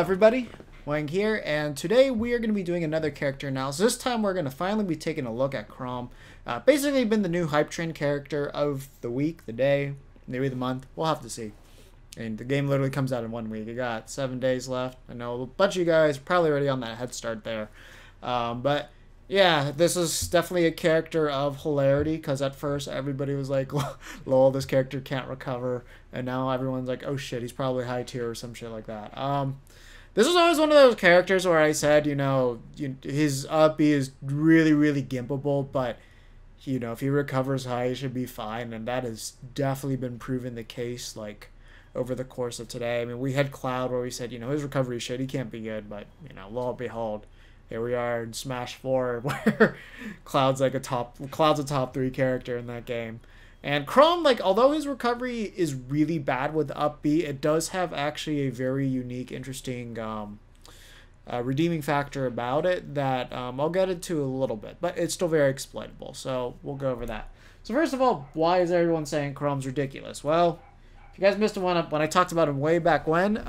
everybody, Wang here, and today we are going to be doing another character analysis. This time we're going to finally be taking a look at Chrom. Basically been the new hype train character of the week, the day, maybe the month. We'll have to see. And the game literally comes out in 1 week. You got 7 days left. I know a bunch of you guys are probably already on that head start there. But yeah, this is definitely a character of hilarity, because at first everybody was like, lol, this character can't recover, and now everyone's like, oh shit, he's probably high tier or some shit like that. This was always one of those characters where I said, his up B is really, really gimpable, but, if he recovers high, he should be fine, and that has definitely been proven the case, like, over the course of today. I mean, we had Cloud where we said, his recovery shit, he can't be good, but, lo and behold, here we are in Smash 4, where Cloud's a top 3 character in that game. And Chrom, although his recovery is really bad with up B, it does have actually a very unique, interesting redeeming factor about it that I'll get into a little bit. But it's still very exploitable, so we'll go over that. So first of all, why is everyone saying Chrom's ridiculous? Well, if you guys missed one when I talked about him way back when,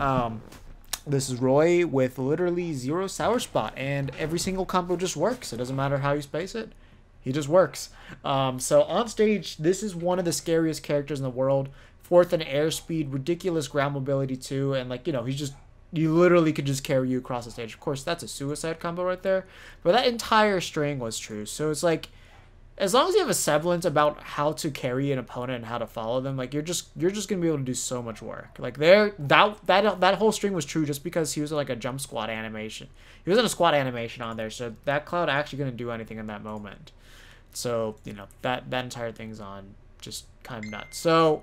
this is Roy with literally 0 sour spot, and every single combo just works. It doesn't matter how you space it. He just works. So on stage, this is one of the scariest characters in the world. 4th in airspeed, ridiculous ground mobility too, and you literally could just carry you across the stage. Of course, that's a suicide combo right there, but that entire string was true. So it's as long as you have a semblance about how to carry an opponent and how to follow them, you're just gonna be able to do so much work. That whole string was true just because he was a jump squat animation. He was in a squat animation on there, so that Cloud actually gonna do anything in that moment. So that entire thing's on just kind of nuts. So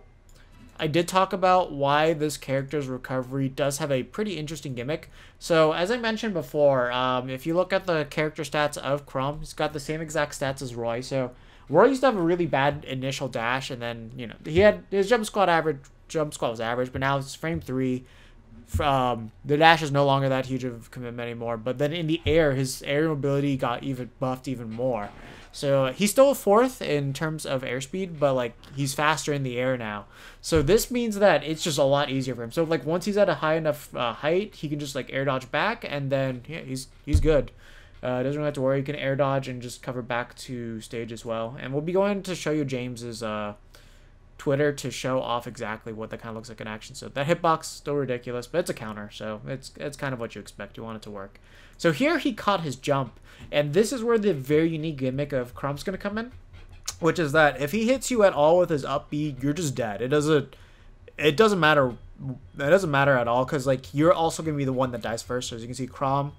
I did talk about why this character's recovery does have a pretty interesting gimmick. So as I mentioned before, if you look at the character stats of Chrom, he's got the same exact stats as Roy. So Roy used to have a really bad initial dash, and then he had his jump squat was average, but now it's frame 3. The dash is no longer that huge of a commitment anymore. But then in the air, his air mobility got even buffed even more. So he's still 4th in terms of airspeed, but he's faster in the air now. So this means that it's just a lot easier for him. So once he's at a high enough height, he can just air dodge back, and then yeah, he's good. Doesn't really have to worry. He can air dodge and just cover back to stage as well. And we'll be going to show you James's Twitter to show off exactly what that kind of looks like in action. So that hitbox still ridiculous, but it's a counter, so it's kind of what you expect. You want it to work. So here he caught his jump, and this is where the very unique gimmick of Chrom's going to come in, which is that if he hits you at all with his up B, you're just dead. It doesn't matter. It doesn't matter at all, because you're also going to be the one that dies first. So as you can see, Chrom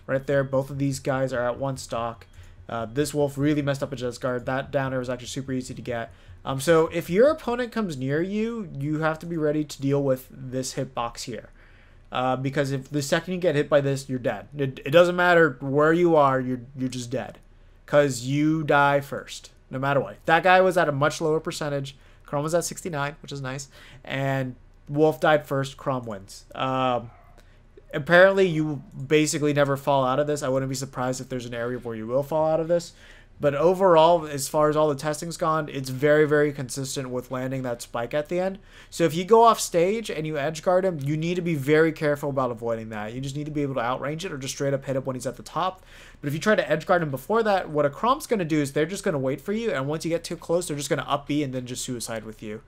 right there, both of these guys are at 1 stock. This wolf really messed up a just guard. That downer was actually super easy to get. So if your opponent comes near you, you have to be ready to deal with this hitbox here. Because if the second you get hit by this, you're dead. It doesn't matter where you are, you're just dead. Because you die first, no matter what. That guy was at a much lower percentage. Chrom was at 69, which is nice. And Wolf died first, Chrom wins. Apparently, you basically never fall out of this. I wouldn't be surprised if there's an area where you will fall out of this. But overall, as far as all the testing's gone, it's very, very consistent with landing that spike at the end. So if you go off stage and you edge guard him, you need to be very careful about avoiding that. You just need to be able to outrange it or just straight up hit him when he's at the top. But if you try to edge guard him before that, what a Chrom's going to do is they're just going to wait for you. And once you get too close, they're just going to up B and then just suicide with you.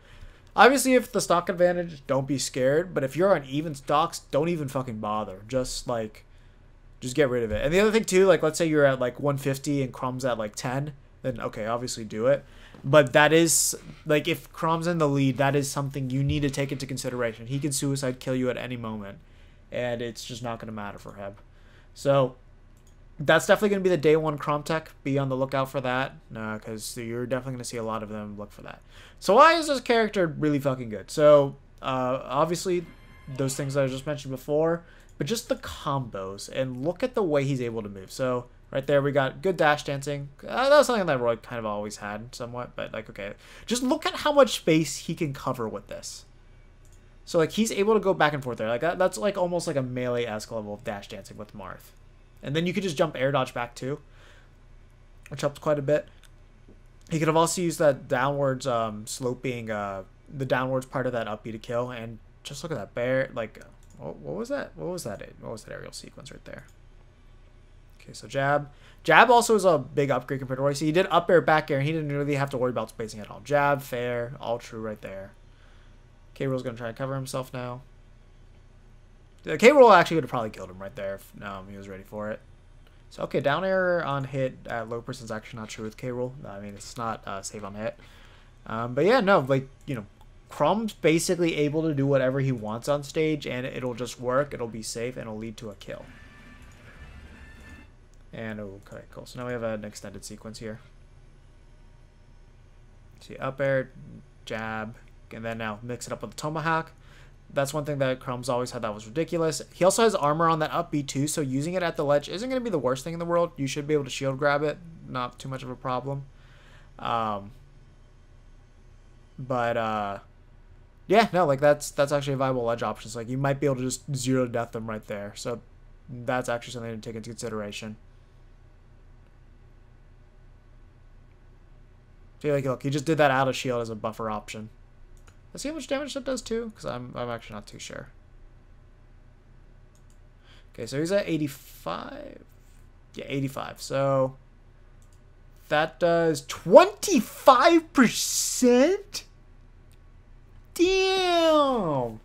Obviously, if the stock advantage, don't be scared. But if you're on even stocks, don't even fucking bother. Just get rid of it. And the other thing too, let's say you're at 150 and Chrom's at 10, then okay, obviously do it. But that is if Chrom's in the lead, that is something you need to take into consideration. He can suicide kill you at any moment, and it's just not going to matter for him. So that's definitely going to be the day 1 Chrom tech. Be on the lookout for that, because you're definitely going to see a lot of them look for that. So why is this character really fucking good? So obviously those things that I just mentioned before, but just the combos, and look at the way he's able to move. So right there, we got good dash dancing. That was something that Roy kind of always had somewhat, but okay. Just look at how much space he can cover with this. So he's able to go back and forth there. That's almost like a melee-esque level of dash dancing with Marth. And then you could just jump air dodge back too, which helps quite a bit. He could have also used that downwards sloping, the downwards part of that up B to kill, and just look at that bear, What was that? What was that aerial sequence right there? Okay, so jab. Jab also is a big upgrade compared to Roy. So he did up air, back air, and he didn't really have to worry about spacing at all. Jab, fair, all true right there. K-Rool's going to try to cover himself now. K-Rool actually would have probably killed him right there if he was ready for it. So, okay, down air on hit at low percent is actually not true with K-Rool. I mean, it's not safe on hit. But yeah, no, like, you know, Chrom's basically able to do whatever he wants on stage, and it'll just work, it'll be safe, and it'll lead to a kill. And, okay, cool. So now we have an extended sequence here. See, up air, jab, and then now mix it up with the tomahawk. That's one thing that Chrom's always had that was ridiculous. He also has armor on that up B too, so using it at the ledge isn't going to be the worst thing in the world. You should be able to shield grab it. Not too much of a problem. Yeah, no, like that's actually a viable ledge option. So, like, you might be able to just zero to death them right there. So that's actually something to take into consideration. See, like, look, he just did that out of shield as a buffer option. Let's see how much damage that does too, because I'm actually not too sure. Okay, so he's at 85. Yeah, 85. So that does 25%. Damn.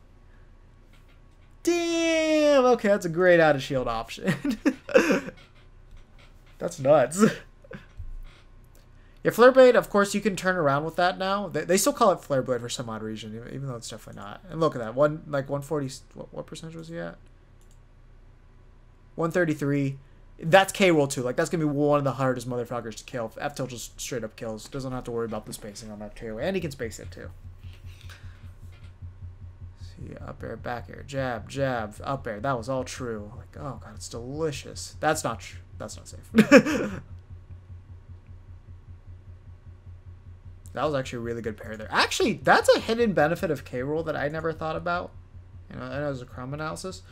Damn. Okay, that's a great out of shield option. That's nuts. Yeah, Flare Blade, of course, you can turn around with that now. They still call it Flare Blade for some odd reason, even though it's definitely not. And look at that. 140, what percentage was he at? 133. That's K-Rool too. Like, that's going to be one of the hardest motherfuckers to kill. F-Tilt just straight up kills. Doesn't have to worry about the spacing on that too. And he can space it too. See, up air, back air, jab, jab, up air. That was all true. Like, oh god, it's delicious. That's not true. That's not safe. That was actually a really good pair there. Actually, that's a hidden benefit of K-Rool that I never thought about. You know, I know it was a Chrom Analysis.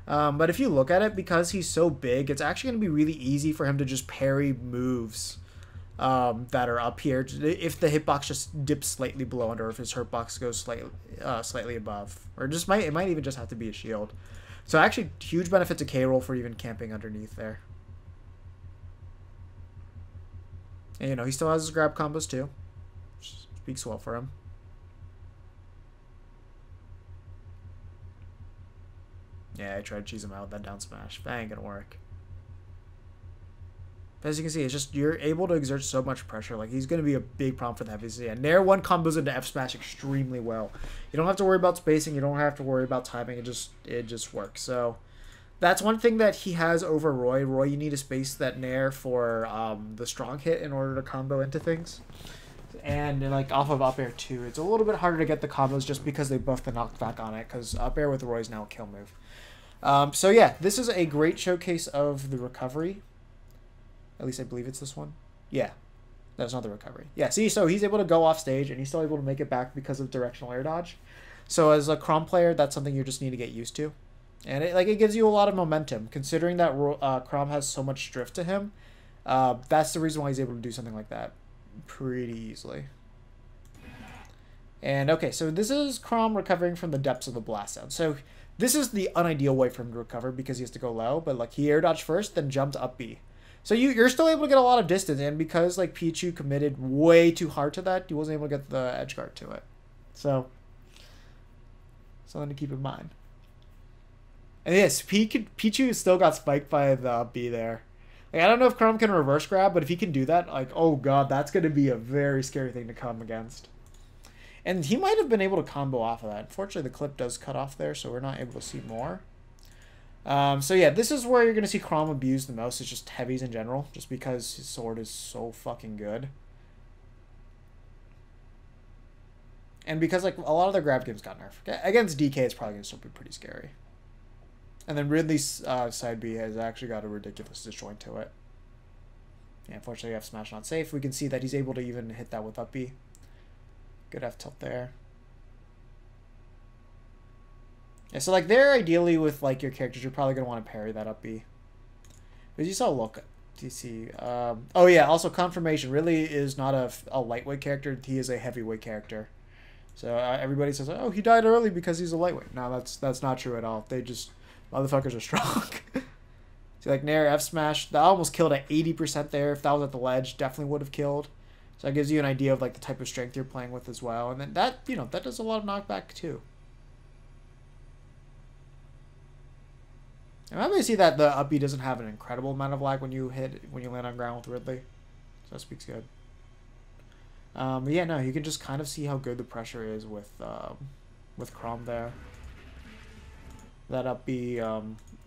But if you look at it, because he's so big, it's actually going to be really easy for him to just parry moves that are up here. If the hitbox just dips slightly below under, or if his hurtbox goes slightly above. Or it might even just have to be a shield. So actually, huge benefit to K-Rool for even camping underneath there. And, you know, he still has his grab combos too. Speaks well for him. Yeah, I tried to cheese him out with that down smash. That ain't gonna work. But as you can see, it's just you're able to exert so much pressure. Like, he's gonna be a big problem for the heavies. Yeah, Nair 1 combos into F smash extremely well. You don't have to worry about spacing. You don't have to worry about timing. It just works. So that's one thing that he has over Roy. Roy, you need to space that Nair for the strong hit in order to combo into things. And like off of up air too, it's a little bit harder to get the combos just because they buff the knockback on it. Because up air with Roy is now a kill move. So yeah, this is a great showcase of the recovery. At least I believe it's this one. Yeah, that's not the recovery. Yeah, see, so he's able to go off stage and he's still able to make it back because of directional air dodge. So as a Chrom player, that's something you just need to get used to. And it gives you a lot of momentum, considering that Chrom has so much drift to him. That's the reason why he's able to do something like that pretty easily. And okay, so this is Chrom recovering from the depths of the blast zone. So this is the unideal way for him to recover because he has to go low, but like he air dodged first, then jumped up B. So you're still able to get a lot of distance, and because like Pichu committed way too hard to that, he wasn't able to get the edge guard to it. So something to keep in mind. And yes, Pichu still got spiked by the up B there. Like, I don't know if Chrom can reverse grab, but if he can do that, like, oh god, that's going to be a very scary thing to come against. And he might have been able to combo off of that. Unfortunately, the clip does cut off there, so we're not able to see more. So yeah, this is where you're going to see Chrom abused the most. It's just heavies in general, just because his sword is so fucking good. And because like a lot of their grab games got nerfed. Against DK, it's probably going to still be pretty scary. And then Ridley's side B has actually got a ridiculous disjoint to it. Yeah, unfortunately, F smash not safe. We can see that he's able to even hit that with up B. Good F tilt there. Yeah, so like there, ideally with like your characters, you're probably gonna want to parry that up B. But you saw look, DC. Oh yeah, also confirmation. Ridley is not a lightweight character. He is a heavyweight character. So everybody says, oh, he died early because he's a lightweight. No, that's not true at all. They just, motherfuckers are strong. See, like Nair F smash, that almost killed at 80% there. If that was at the ledge, definitely would have killed. So that gives you an idea of like the type of strength you're playing with as well. And then that, you know, that does a lot of knockback too. I'm happy to see that the up B doesn't have an incredible amount of lag when you land on ground with Ridley. So that speaks good. But yeah, no, you can just kind of see how good the pressure is with Chrom there. That up B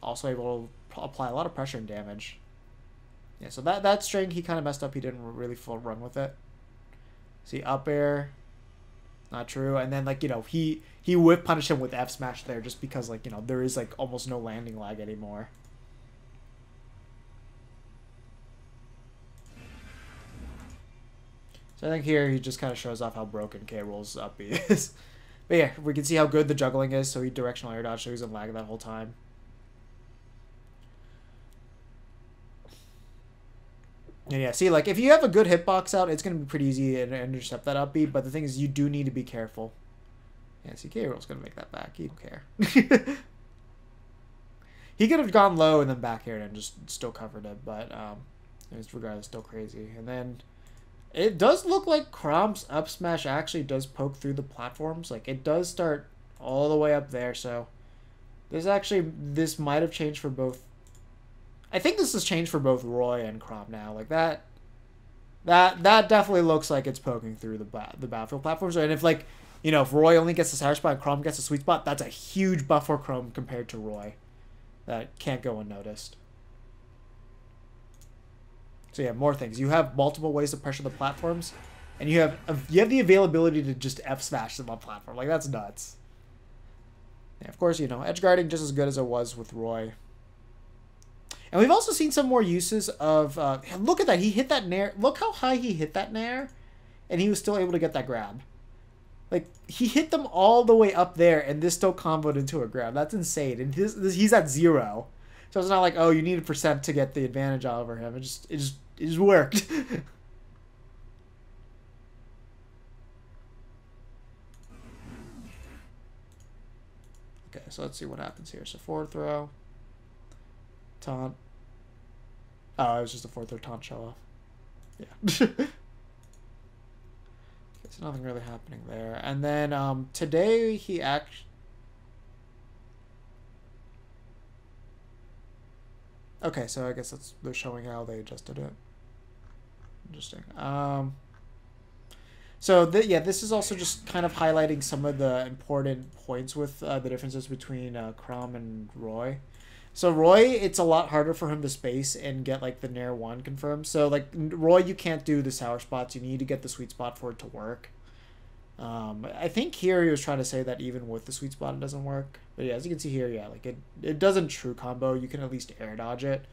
also able to apply a lot of pressure and damage. Yeah, so that string he kind of messed up. He didn't really full run with it. See, up air, not true. And then like, you know, he whip punished him with F smash there just because like, you know, there is like almost no landing lag anymore. So I think here he just kind of shows off how broken K-Roll's up B is. But yeah, we can see how good the juggling is. So he directional air dodge, so he's in lag that whole time. And yeah, see, like if you have a good hitbox out, it's gonna be pretty easy to intercept that up B. But the thing is, you do need to be careful. Yeah, see, K-Roll's gonna make that back. He don't care. He could have gone low and then back aired and just still covered it, but it's regardless still crazy. And then it does look like Chrom's up smash actually does poke through the platforms. Like it does start all the way up there. So this might have changed for both. I think this has changed for both Roy and Chrom now. Like that definitely looks like it's poking through the battlefield platforms. And if like, you know, if Roy only gets the sour spot and Chrom gets a sweet spot, that's a huge buff for Chrom compared to Roy. That can't go unnoticed. So yeah, more things. You have multiple ways to pressure the platforms, and you have the availability to just F smash them on platform. Like that's nuts. Yeah, of course, you know, edge guarding just as good as it was with Roy. And we've also seen some more uses of look at that. He hit that nair. Look how high he hit that nair, and he was still able to get that grab. Like he hit them all the way up there, and this still comboed into a grab. That's insane. And he's at 0. So it's not like, oh, you need a percent to get the advantage over him. It just worked. Okay, so let's see what happens here. So forward throw, taunt. Oh, it was just a forward throw taunt show off. Yeah. Okay, so nothing really happening there. And then today he actually. Okay, so I guess they're showing how they adjusted it. Interesting. So yeah, this is also just kind of highlighting some of the important points with the differences between Chrom and Roy. So Roy, it's a lot harder for him to space and get like the Nair 1 confirmed. So like Roy, you can't do the sour spots. You need to get the sweet spot for it to work. I think here he was trying to say that even with the sweet spot it doesn't work. But yeah, as you can see here, yeah, like it doesn't true combo. You can at least air dodge it.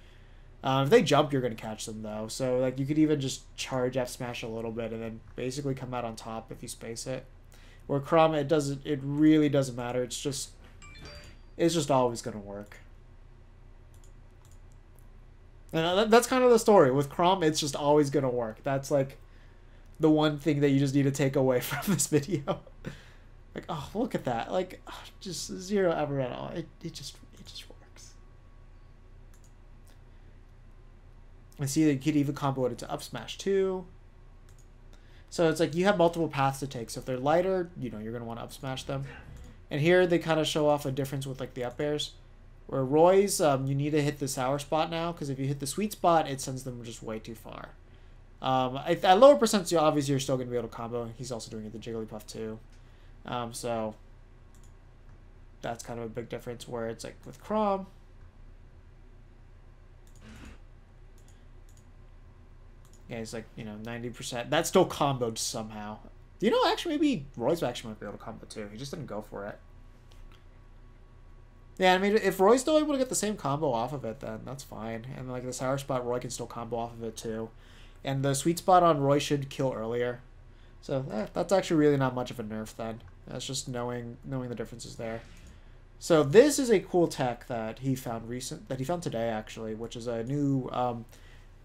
If they jump, you're gonna catch them though. So like you could even just charge F smash a little bit and then basically come out on top if you space it. Where Chrom, it really doesn't matter. It's just always gonna work. And that's kind of the story with Chrom. It's just always gonna work. That's like the one thing that you just need to take away from this video. Like, oh, look at that. Like, oh, just 0 ever at all. It just works. I see that you could even combo it into up smash too. So it's like you have multiple paths to take. So if they're lighter, you know, you're going to want to up smash them. And here they kind of show off a difference with like the up airs. Where Roy's, you need to hit the sour spot now, because if you hit the sweet spot, it sends them just way too far. At lower percents, obviously you're still going to be able to combo. He's also doing it the Jigglypuff too. So that's kind of a big difference where it's like with Chrom. Yeah, it's like, you know, 90%. That's still comboed somehow. You know, actually, maybe Roy's actually might be able to combo too. He just didn't go for it. Yeah, I mean, if Roy's still able to get the same combo off of it, then that's fine. And like the sour spot, Roy can still combo off of it too. And the sweet spot on Roy should kill earlier. So that's actually really not much of a nerf then. That's just knowing the differences there. So this is a cool tech that he found today actually, which is a new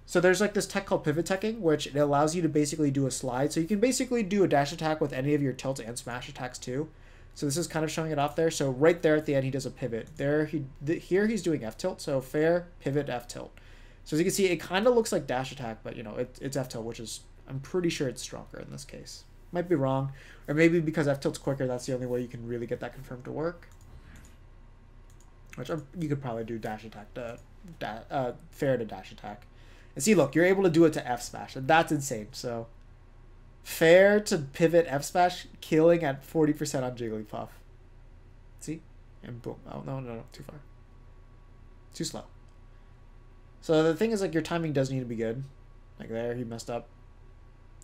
So there's like this tech called pivot teching, which it allows you to basically do a slide. So you can basically do a dash attack with any of your tilt and smash attacks too. So this is kind of showing it off there. So right there at the end, he does a pivot. There, here he's doing F tilt. So fair, pivot, F tilt. So as you can see, it kind of looks like dash attack, but you know, it's F tilt, which is, I'm pretty sure it's stronger in this case. Might be wrong. Or maybe because F tilt's quicker, that's the only way you can really get that confirmed to work. Which you could probably do dash attack to, fair to dash attack. And see, look, you're able to do it to F smash. And that's insane. So fair to pivot F smash, killing at 40% on Jigglypuff. See? And boom. Oh, no, too far. Too slow. So the thing is, like, your timing does need to be good. Like there, he messed up.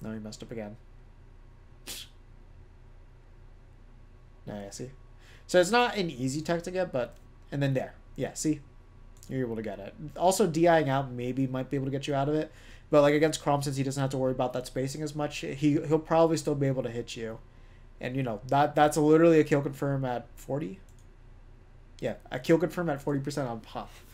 No, he messed up again. Yeah, see? So it's not an easy tech to get, but... And then there. Yeah, see? You're able to get it. Also, DIing out maybe might be able to get you out of it. But like against Chrom, since he doesn't have to worry about that spacing as much, he'll probably still be able to hit you. And, you know, that's literally a kill confirm at 40? Yeah, a kill confirm at 40% on Puff.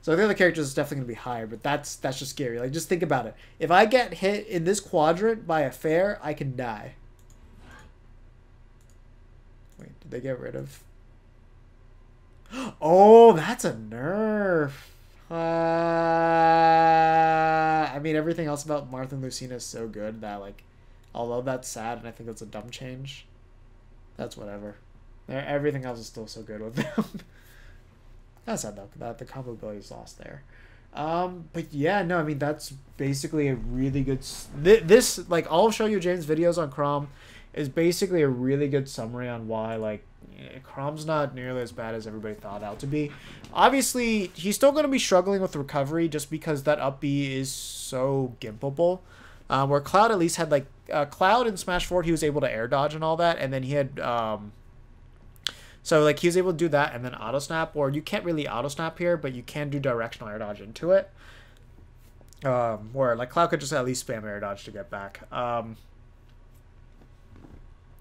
So the other characters is definitely going to be higher, but that's just scary. Like, just think about it. If I get hit in this quadrant by a fair, I can die. Wait, did they get rid of... Oh, that's a nerf. I mean, everything else about Martha and Lucina is so good that, like, although that's sad and I think that's a dumb change, that's whatever. Everything else is still so good with them. That's sad, though, that the combo ability is lost there. But yeah, no, I mean, that's basically a really good... This, like, I'll show you James' videos on Chrom is basically a really good summary on why, like, Chrom's not nearly as bad as everybody thought out to be. Obviously, he's still going to be struggling with recovery just because that up B is so gimpable. Where Cloud at least had, like, Cloud in Smash 4, he was able to air dodge and all that, and then he had... So, like, he was able to do that and then auto snap, or you can't really auto snap here, but you can do directional air dodge into it. Where, like, Cloud could just at least spam air dodge to get back.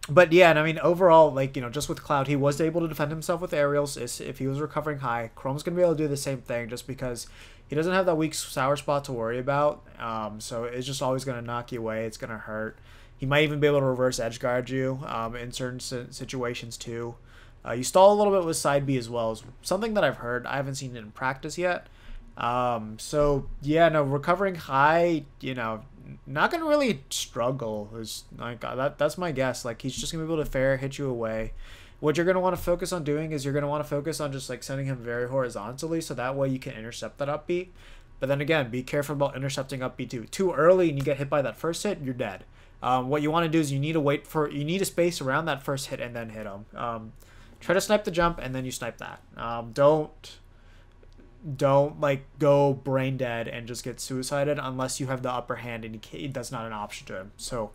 But yeah, and I mean, overall, like, you know, just with Cloud, he was able to defend himself with aerials if he was recovering high. Chrom's going to be able to do the same thing just because he doesn't have that weak sour spot to worry about. So it's just always going to knock you away. It's going to hurt. He might even be able to reverse edge guard you in certain situations too. You stall a little bit with side B as well. Is something that I've heard. I haven't seen it in practice yet. So yeah, no, recovering high, you know, not gonna really struggle. Is like that's my guess. Like, he's just gonna be able to fair hit you away. What you're gonna want to focus on doing is you're gonna want to focus on just like sending him very horizontally, so that way you can intercept that up B. But then again, be careful about intercepting up B too. Too early and you get hit by that first hit, you're dead. What you want to do is you need to space around that first hit and then hit him. Try to snipe the jump and then you snipe that. Don't like go brain dead and just get suicided unless you have the upper hand and that's not an option to him. So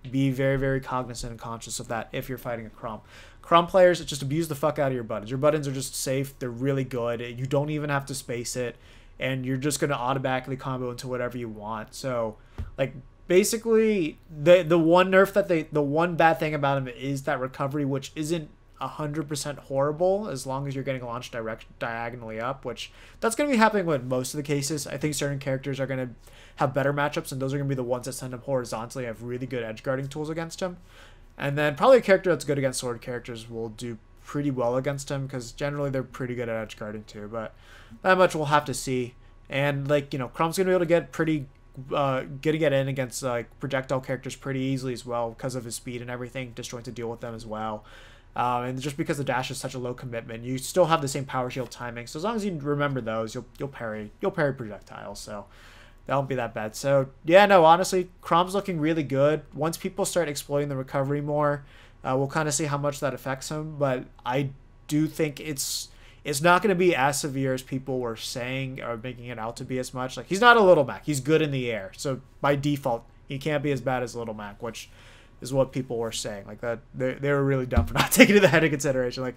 be very, very cognizant and conscious of that if you're fighting a Chrom. Chrom players, just abuse the fuck out of your buttons. Your buttons are just safe. They're really good. You don't even have to space it, and you're just going to automatically combo into whatever you want. So, like, basically, the one nerf that the one bad thing about him is that recovery, which isn't 100% horrible as long as you're getting launched diagonally up, which that's going to be happening with most of the cases. I think certain characters are going to have better matchups, and those are going to be the ones that send him horizontally, have really good edge guarding tools against him. And then probably a character that's good against sword characters will do pretty well against him because generally they're pretty good at edge guarding too, but that much we'll have to see. And, like, you know, Chrom's going to be able to get pretty get in against like projectile characters pretty easily as well because of his speed and everything, disjoint to deal with them as well. And just because the dash is such a low commitment, you still have the same power shield timing. So as long as you remember those, you'll parry projectiles. So that won't be that bad. So yeah, no, honestly, Chrom's looking really good. Once people start exploiting the recovery more, we'll kind of see how much that affects him. But I do think it's not going to be as severe as people were saying or making it out to be as much. Like, he's not a Little Mac. He's good in the air. So by default, he can't be as bad as Little Mac, which is what people were saying. Like, that they were really dumb for not taking the head in consideration. Like,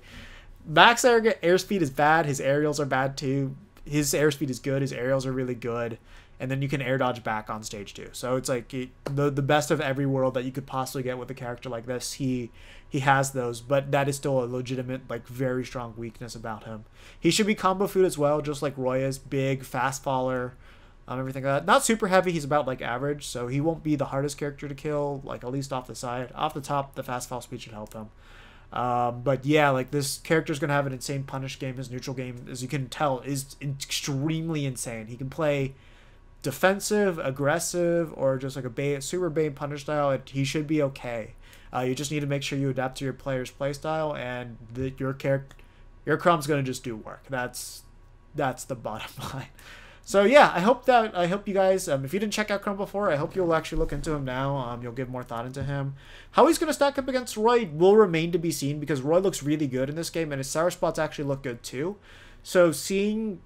Mac's airspeed is bad. His aerials are bad too. His airspeed is good. His aerials are really good. And then you can air dodge back on stage too. So it's like the best of every world that you could possibly get with a character like this. He has those, but that is still a legitimate, like, very strong weakness about him. He should be combo food as well, just like Roy is. Big, fast faller, everything like that. Not super heavy. He's about like average, so he won't be the hardest character to kill. Like at least off the side, off the top, the fast fall speed should help him. But yeah, like this character is gonna have an insane punish game. His neutral game, as you can tell, is extremely insane. He can play defensive, aggressive, or just like a super bait punish style. He should be okay. You just need to make sure you adapt to your player's playstyle, and your Chrom's gonna just do work. That's the bottom line. So yeah, I hope you guys, if you didn't check out Chrom before, I hope you'll actually look into him now. You'll give more thought into him. How he's going to stack up against Roy will remain to be seen, because Roy looks really good in this game, and his sour spots actually look good too. So seeing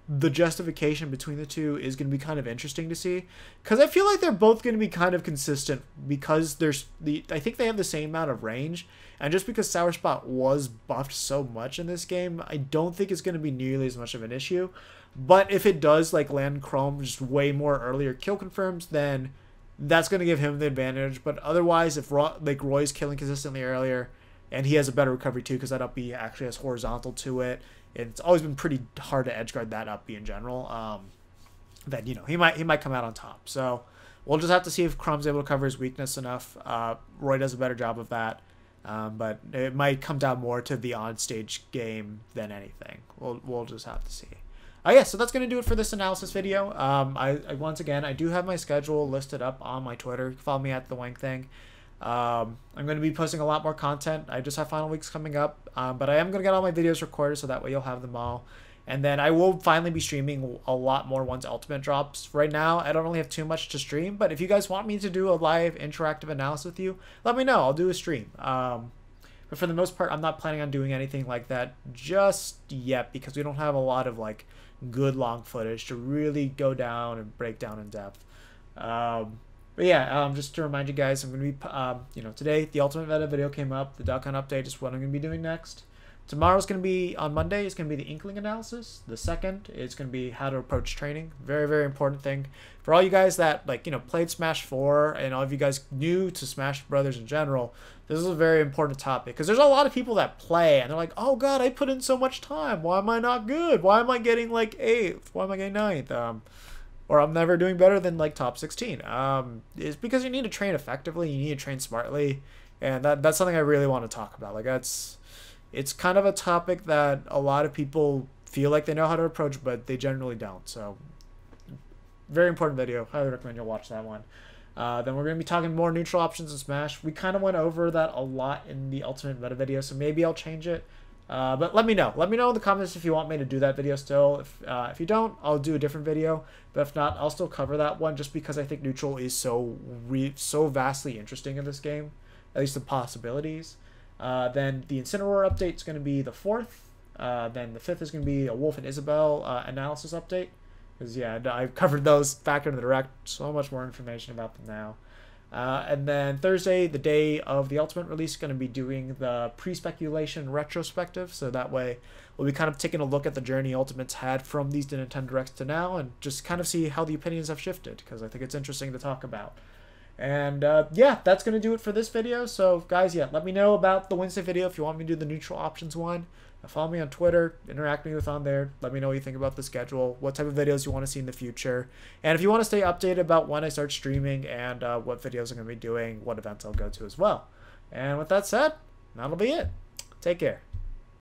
the justification between the two is going to be kind of interesting to see, because I feel like they're both going to be kind of consistent, because I think they have the same amount of range, and just because sour spot was buffed so much in this game, I don't think it's going to be nearly as much of an issue. But if it does like land Chrom just way more earlier kill confirms, then that's going to give him the advantage. But otherwise, if Roy's killing consistently earlier, and he has a better recovery too, because that up B actually has horizontal to it, and it's always been pretty hard to edgeguard that up B in general, then he might come out on top. So we'll just have to see if Chrom's able to cover his weakness enough. Roy does a better job of that. But it might come down more to the on-stage game than anything. We'll just have to see. Yeah, so that's going to do it for this analysis video. Once again, I do have my schedule listed up on my Twitter. Follow me at Dawangthang. I'm going to be posting a lot more content. I just have final weeks coming up, but I am going to get all my videos recorded, so that way you'll have them all. And then I will finally be streaming a lot more once Ultimate drops. Right now, I don't really have too much to stream, but if you guys want me to do a live interactive analysis with you, let me know. I'll do a stream. But for the most part, I'm not planning on doing anything like that just yet, because we don't have a lot of like good long footage to really go down and break down in depth. But yeah, just to remind you guys, I'm going to be, today the Ultimate Meta video came up. The Duck Hunt update is what I'm going to be doing next. Tomorrow's going to be, on Monday, it's going to be the Inkling analysis. The second is going to be how to approach training. Very, very important thing. For all you guys that, played Smash 4, and all of you guys new to Smash Brothers in general, this is a very important topic. Because there's a lot of people that play, and they're like, oh god, I put in so much time. Why am I not good? Why am I getting, 8th? Why am I getting 9th? Or I'm never doing better than, top 16. It's because you need to train effectively. You need to train smartly. And that's something I really want to talk about. It's kind of a topic that a lot of people feel like they know how to approach, but they generally don't. So, very important video. Highly recommend you watch that one. Then we're going to be talking more neutral options in Smash. We kind of went over that a lot in the Ultimate Meta video, so maybe I'll change it. But let me know. Let me know in the comments if you want me to do that video still. If you don't, I'll do a different video. But if not, I'll still cover that one, just because I think neutral is so vastly interesting in this game. At least the possibilities. Then the Incineroar update is going to be the 4th. Then the 5th is going to be a Wolf and Isabelle analysis update. Because, yeah, I've covered those back in the direct. So much more information about them now. And then Thursday, the day of the Ultimate release, is going to be doing the pre-speculation retrospective. So that way, we'll be kind of taking a look at the journey Ultimate's had from these Nintendo Directs to now, and just kind of see how the opinions have shifted, because I think it's interesting to talk about. And yeah, that's going to do it for this video. So guys, yeah, let me know about the Wednesday video if you want me to do the neutral options one. Follow me on Twitter, interact with me on there. Let me know what you think about the schedule, what type of videos you want to see in the future. And if you want to stay updated about when I start streaming and what videos I'm going to be doing, what events I'll go to as well. And with that said, that'll be it. Take care.